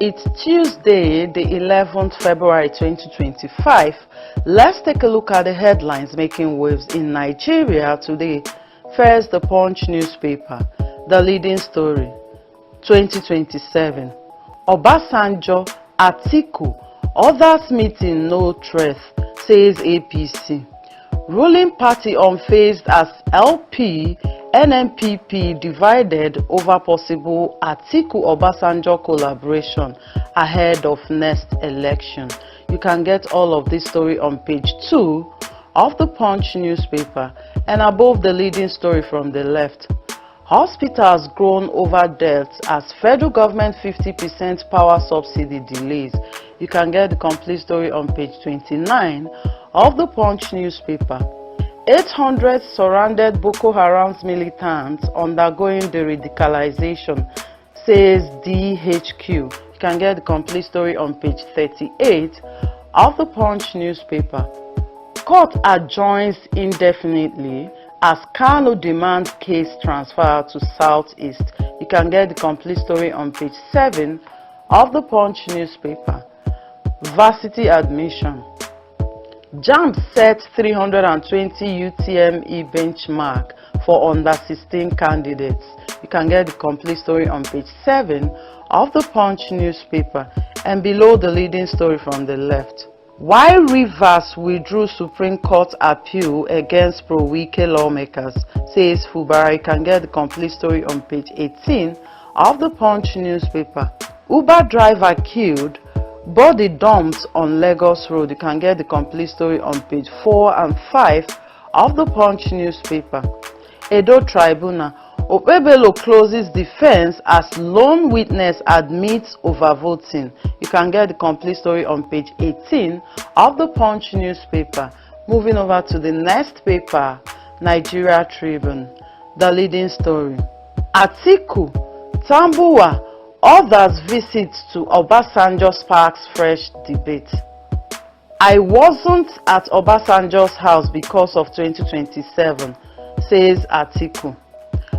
It's Tuesday, the 11th February 2025. Let's take a look at the headlines making waves in Nigeria today. First, the Punch newspaper. The leading story, 2027. Obasanjo, Atiku, others meeting no threat, says APC. Ruling party unfazed as LP, NNPP divided over possible Atiku Obasanjo collaboration ahead of next election. You can get all of this story on page 2 of the Punch newspaper and above the leading story from the left. Hospitals groan over deaths as federal government 50% power subsidy delays. You can get the complete story on page 29 of the Punch newspaper. 800 surrounded Boko Haram's militants undergoing the radicalization, says DHQ. You can get the complete story on page 38 of the Punch newspaper. Court adjourns indefinitely as Kano demands case transfer to Southeast. You can get the complete story on page 7 of the Punch newspaper. Varsity admission. JAMB set 320 UTME benchmark for under-16 candidates. You can get the complete story on page 7 of the Punch newspaper and below the leading story from the left. Why Rivers withdrew Supreme Court appeal against pro-Wike lawmakers, says Fubara. You can get the complete story on page 18 of the Punch newspaper. Uber driver killed, body dumped on Lagos Road. You can get the complete story on page 4 and 5 of the Punch newspaper. Edo Tribunal. Okpebholo closes defense as lone witness admits overvoting. You can get the complete story on page 18 of the Punch newspaper. Moving over to the next paper, Nigeria Tribune. The leading story. Atiku, Tambuwa, others visit to Obasanjo sparks fresh debate. I wasn't at Obasanjo's house because of 2027, says Atiku.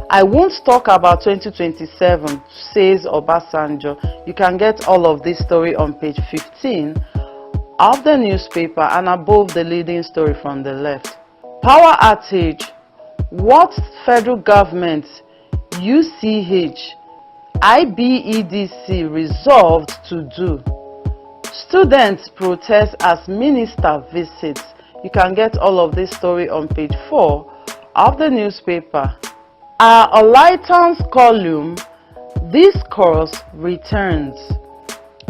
I won't talk about 2027, says Obasanjo. You can get all of this story on page 15 of the newspaper and above the leading story from the left. Power outage. What federal government, UCH, IBEDC resolved to do. Students protest as minister visits. You can get all of this story on page 4 of the newspaper. Our Olaitan's column, this course returns.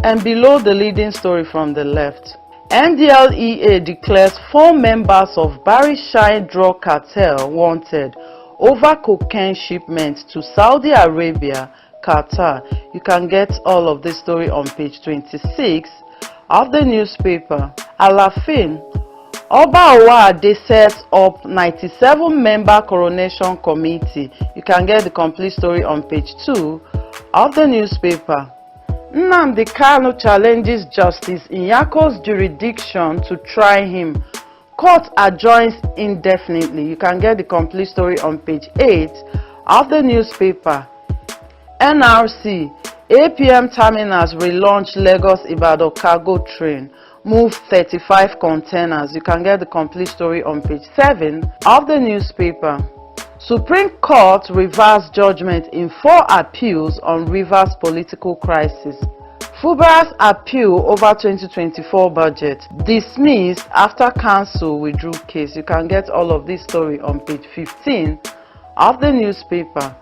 And below the leading story from the left. NDLEA declares 4 members of Barry Shine drug cartel wanted over cocaine shipment to Saudi Arabia, Qatar. You can get all of this story on page 26 of the newspaper. Alafin, Oba Owade sets up 97-member coronation committee. You can get the complete story on page 2 of the newspaper. Nnamdi Kanu challenges Justice Nyako's jurisdiction to try him. Court adjourns indefinitely. You can get the complete story on page 8 of the newspaper. NRC, APM terminals relaunch Lagos Ibadan cargo train. Move 35 containers. You can get the complete story on page 7 of the newspaper. Supreme Court reversed judgment in 4 appeals on Rivers political crisis. Fubara's appeal over 2024 budget dismissed after council withdrew case. You can get all of this story on page 15 of the newspaper.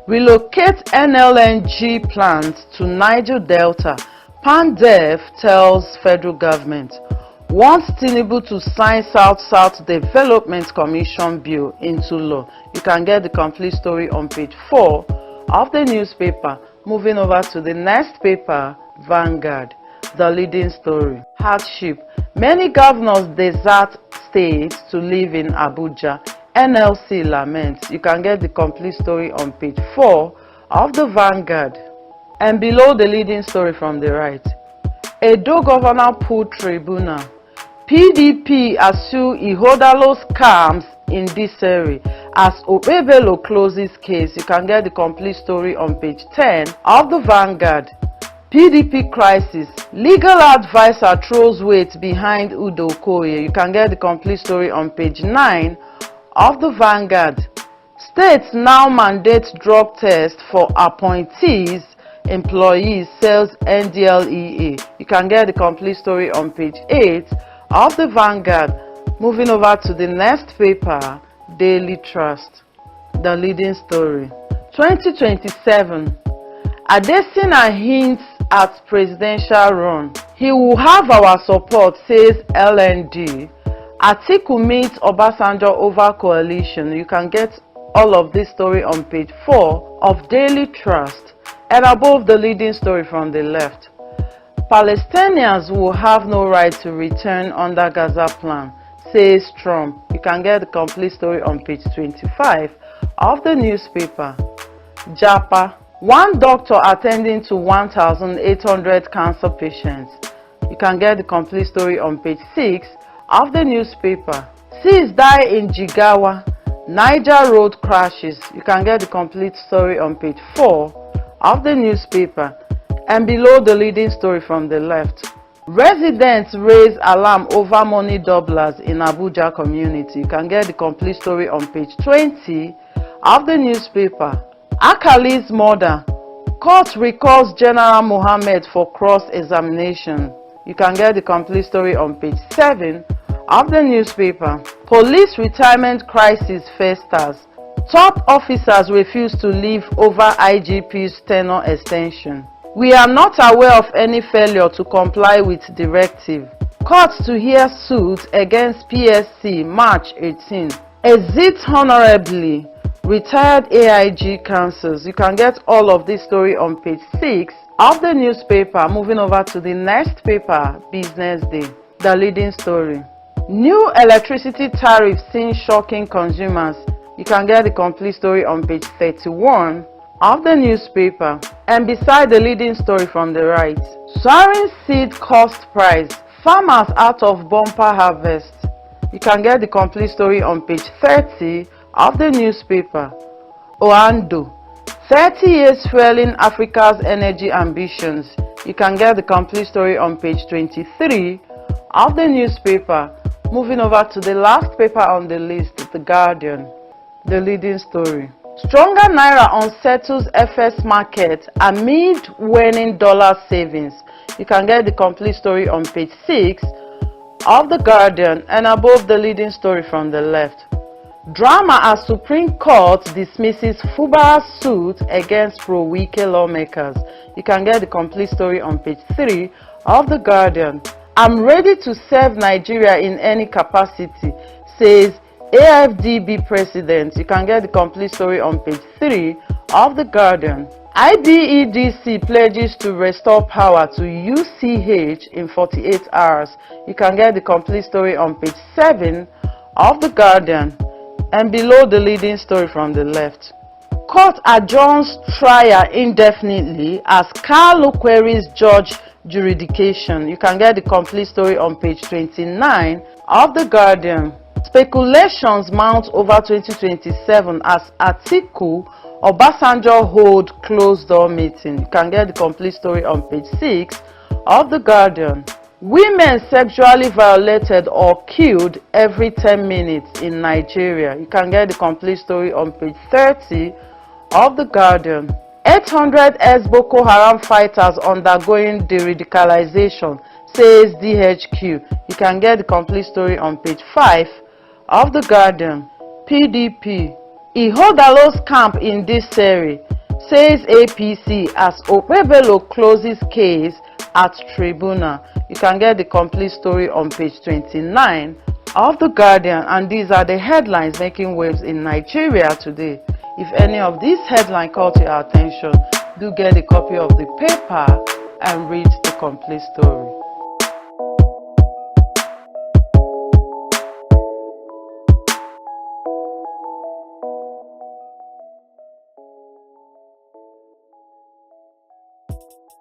Relocate NLNG plants to Niger Delta. PANDEF tells federal government. Wants Tinubu to sign South-South Development Commission bill into law. You can get the complete story on page 4 of the newspaper. Moving over to the next paper, Vanguard. The leading story. Hardship. Many governors desert states to live in Abuja. NLC laments. You can get the complete story on page 4 of the Vanguard. And below the leading story from the right. Edo Governor pulled tribunal. PDP assume Ihodalo's scams in this area as Okpebholo closes case. You can get the complete story on page 10 of the Vanguard. PDP crisis. Legal advisor throws weight behind Udo Okoye. You can get the complete story on page 9 of the Vanguard. States now mandate drug test for appointees, employees, sells NDLEA. You can get the complete story on page 8 of the Vanguard. Moving over to the next paper, Daily Trust. The leading story. 2027. Adesina hints at presidential run. He will have our support, says LND. Atiku meets Obasanjo over coalition. You can get all of this story on page 4 of Daily Trust. And above the leading story from the left. Palestinians will have no right to return under Gaza plan, says Trump. You can get the complete story on page 25 of the newspaper. Japa. One doctor attending to 1,800 cancer patients. You can get the complete story on page 6 of the newspaper. 6 die in Jigawa. Niger road crashes. You can get the complete story on page 4 of the newspaper. And below the leading story from the left. Residents raise alarm over money doublers in Abuja community. You can get the complete story on page 20 of the newspaper. Akali's murder. Court recalls General Mohammed for cross-examination. You can get the complete story on page 7 of the newspaper. Police retirement crisis festers. Top officers refuse to leave over IGP's tenure extension. We are not aware of any failure to comply with directive. Court to hear suit against PSC March 18. Exit honorably. Retired AIG cancels. You can get all of this story on page 6 of the newspaper. Moving over to the next paper, Business Day. The leading story. New electricity tariffs seen shocking consumers. You can get the complete story on page 31 of the newspaper. And beside the leading story from the right, soaring seed cost price. Farmers out of bumper harvest. You can get the complete story on page 30 of the newspaper. Oando. 30 years fueling Africa's energy ambitions. You can get the complete story on page 23 of the newspaper. Moving over to the last paper on the list, The Guardian. The leading story. Stronger Naira unsettles FS market amid waning dollar savings. You can get the complete story on page 6 of The Guardian and above the leading story from the left. Drama as Supreme Court dismisses Fubara's suit against pro-Wike lawmakers. You can get the complete story on page 3 of The Guardian. I'm ready to serve Nigeria in any capacity, says AFDB president. You can get the complete story on page 3 of The Guardian. IBEDC pledges to restore power to UCH in 48 hours. You can get the complete story on page 7 of The Guardian. And below the leading story from the left. Court adjourns trial indefinitely as Carlo queries judge jurisdiction. You can get the complete story on page 29 of The Guardian. Speculations mount over 2027 as Atiku Obasanjo hold closed-door meeting. You can get the complete story on page 6 of The Guardian. Women sexually violated or killed every 10 minutes in Nigeria. You can get the complete story on page 30 of The Guardian. 800 ex-Boko Haram fighters undergoing de-radicalization, says DHQ. You can get the complete story on page 5 of The Guardian. PDP. Ihodalo's camp in this series, says APC as Okpebholo closes case at tribunal. You can get the complete story on page 29 of The Guardian, and these are the headlines making waves in Nigeria today. If any of these headlines caught your attention, do get a copy of the paper and read the complete story.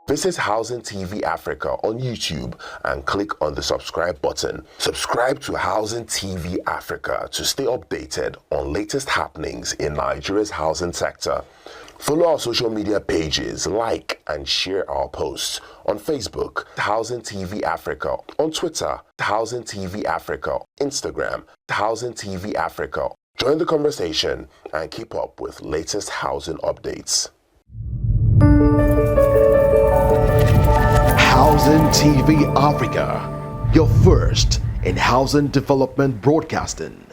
Visit Housing TV Africa on YouTube and click on the subscribe button. Subscribe to Housing TV Africa to stay updated on latest happenings in Nigeria's housing sector. Follow our social media pages, like and share our posts on Facebook, Housing TV Africa, on Twitter, Housing TV Africa, Instagram, Housing TV Africa. Join the conversation and keep up with latest housing updates. Housing TV Africa, your first in housing development broadcasting.